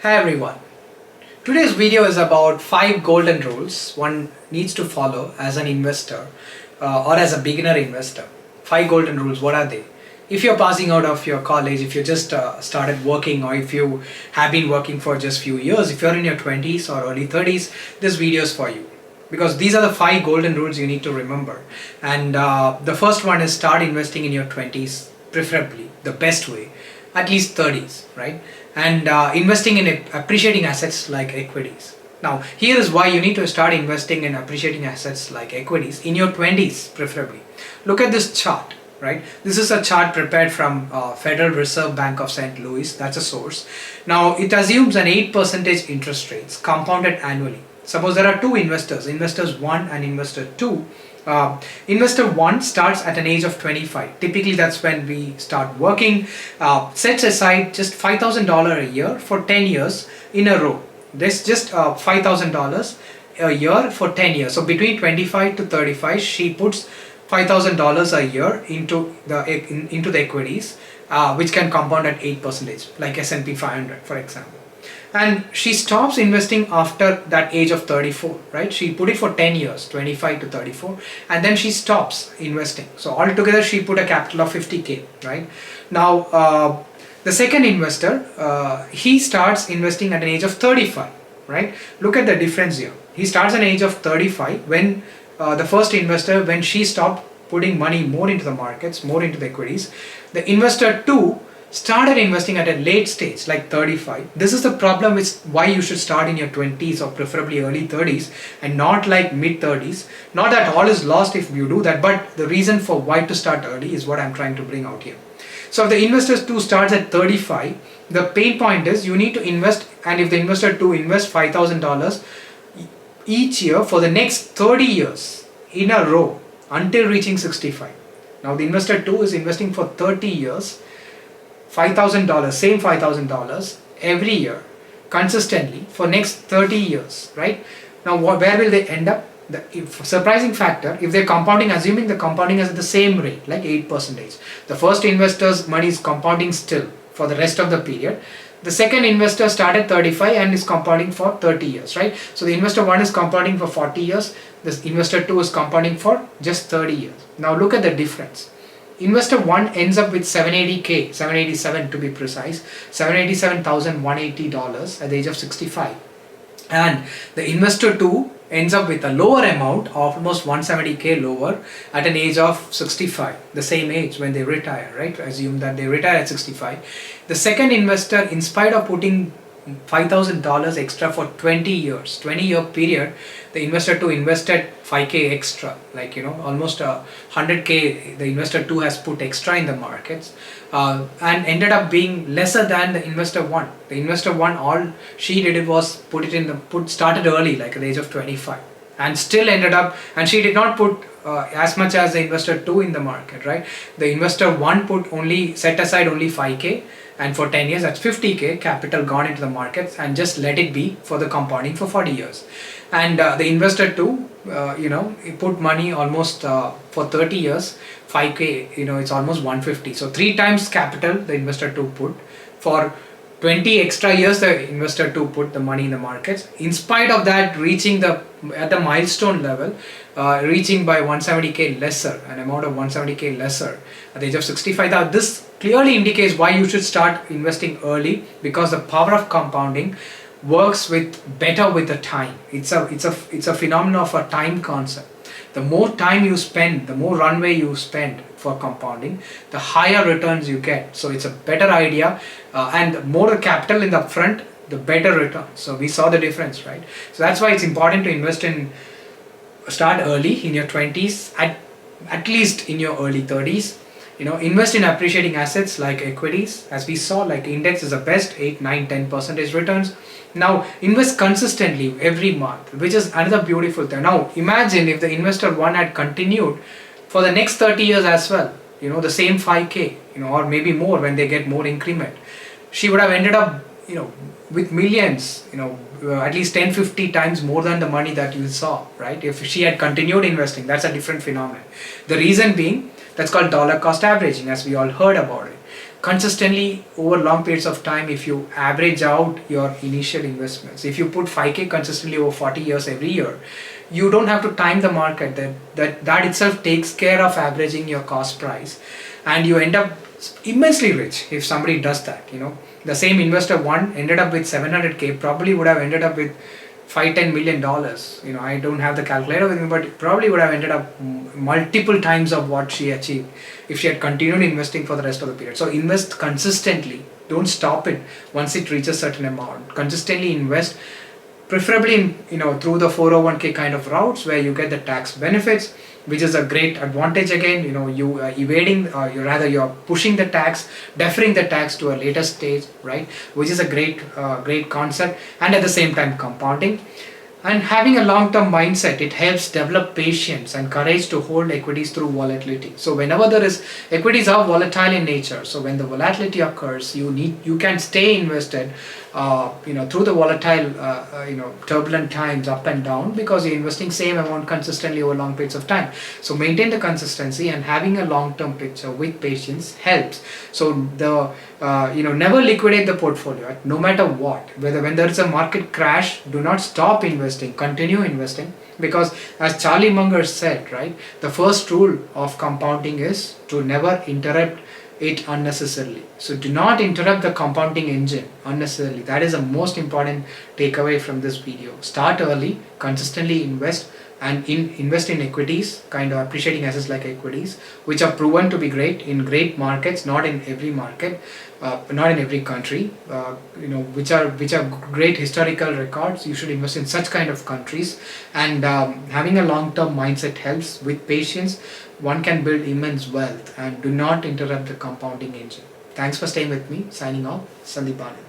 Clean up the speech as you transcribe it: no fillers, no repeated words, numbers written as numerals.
Hi everyone. Today's video is about 5 golden rules one needs to follow as an investor or as a beginner investor. 5 golden rules, what are they? If you're passing out of your college, if you just started working, or if you have been working for just few years, if you're in your 20s or early 30s, this video is for you. Because these are the 5 golden rules you need to remember. And the first one is start investing in your 20s, preferably the best way, at least 30s, right? And investing in appreciating assets like equities. Now, here is why you need to start investing in appreciating assets like equities in your 20s, preferably. Look at this chart, right? This is a chart prepared from Federal Reserve Bank of St. Louis. That's a source. Now, it assumes an 8% interest rates compounded annually. Suppose there are two investors, investor 1 and investor 2. Investor 1 starts at an age of 25. Typically, that's when we start working. Sets aside just $5,000 a year for 10 years in a row. This just $5,000 a year for 10 years. So between 25 to 35, she puts $5,000 a year into the equities, which can compound at 8%, like S&P 500, for example. And she stops investing after that age of 34, right? She put it for 10 years, 25 to 34, and then she stops investing. So altogether, she put a capital of 50K, right? Now, the second investor, he starts investing at an age of 35, right? Look at the difference here. He starts at an age of 35 when the first investor, when she stopped putting money more into the markets, more into the equities. The investor 2 started investing at a late stage, like 35. This is the problem, which why you should start in your 20s or preferably early 30s and not like mid 30s. Not that all is lost if you do that, but the reason for why to start early is what I'm trying to bring out here. So if the investor 2 starts at 35, the pain point is you need to invest, and if the investor 2 invests $5,000 each year for the next 30 years in a row until reaching 65. Now the investor 2 is investing for 30 years, $5,000, same $5,000 every year, consistently for next 30 years, right? Now, where will they end up? The surprising factor, if they're compounding, assuming the compounding is at the same rate, like 8%, the first investor's money is compounding still for the rest of the period. The second investor started 35 and is compounding for 30 years, right? So the investor 1 is compounding for 40 years, this investor 2 is compounding for just 30 years. Now look at the difference. Investor 1 ends up with 780K, 787 to be precise, $787,180 at the age of 65. And the investor 2 ends up with a lower amount of almost 170K lower at an age of 65, the same age when they retire, right? Assume that they retire at 65. The second investor, in spite of putting $5,000 extra for 20 years, 20-year period, the investor 2 invested 5K extra, like, almost 100K the investor 2 has put extra in the markets, and ended up being lesser than the investor 1. The investor 1, all she did was started early, like at the age of 25, and still ended up, and she did not put as much as the investor 2 in the market, right? The investor 1 set aside only 5K, and for 10 years that's 50K capital gone into the markets, and just let it be for the compounding for 40 years. And the investor 2, he put money almost for 30 years, 5K, it's almost 150. So 3 times capital the investor 2 put. For 20 extra years the investor 2 put the money in the markets. In spite of that, reaching at the milestone level, reaching by 170K lesser, an amount of 170K lesser at the age of 65. Now this clearly indicates why you should start investing early, because the power of compounding works better with the time. It's a phenomenon of a time concept. The more time you spend, the more runway you spend for compounding, the higher returns you get. So it's a better idea, and the more capital in the front, the better returns. So we saw the difference, right? So that's why it's important to start early in your 20s, at least in your early 30s. Invest in appreciating assets like equities, as we saw, like index is the best, 8, 9, 10% returns. Now invest consistently every month, which is another beautiful thing. Now imagine if the investor 1 had continued for the next 30 years as well, the same 5K, or maybe more when they get more increment. She would have ended up, with millions, at least 10-50 times more than the money that you saw, right? If she had continued investing, that's a different phenomenon. The reason being, that's called dollar cost averaging, as we all heard about it. consistently over long periods of time, if you average out your initial investments, if you put 5k consistently over 40 years every year, you don't have to time the market. That itself takes care of averaging your cost price, and you end up immensely rich if somebody does that. The same investor one ended up with 700k, probably would have ended up with 5-10 million dollars. I don't have the calculator with me, but it probably would have ended up multiple times of what she achieved if she had continued investing for the rest of the period. So invest consistently, don't stop it once it reaches certain amount. Consistently invest, preferably through the 401k kind of routes where you get the tax benefits, which is a great advantage. Again, you evading, you're pushing the tax, deferring the tax to a later stage, right? Which is a great concept, and at the same time compounding. And having a long-term mindset, it helps develop patience and courage to hold equities through volatility. So whenever there is, equities are volatile in nature. So when the volatility occurs, you can stay invested, through the volatile, turbulent times, up and down, because you're investing same amount consistently over long periods of time. So maintain the consistency, and having a long-term picture with patience helps. So never liquidate the portfolio, no matter what. When there is a market crash, do not stop investing, continue investing, because as Charlie Munger said, right, the first rule of compounding is to never interrupt it unnecessarily. So do not interrupt the compounding engine unnecessarily. That is the most important takeaway from this video. Start early, consistently invest, and invest in equities, kind of appreciating assets like equities, which are proven to be great in great markets, not in every market, not in every country, which are great historical records. You should invest in such kind of countries, and having a long-term mindset helps. With patience, one can build immense wealth, and do not interrupt the compounding engine. Thanks for staying with me. Signing off, Sandeep.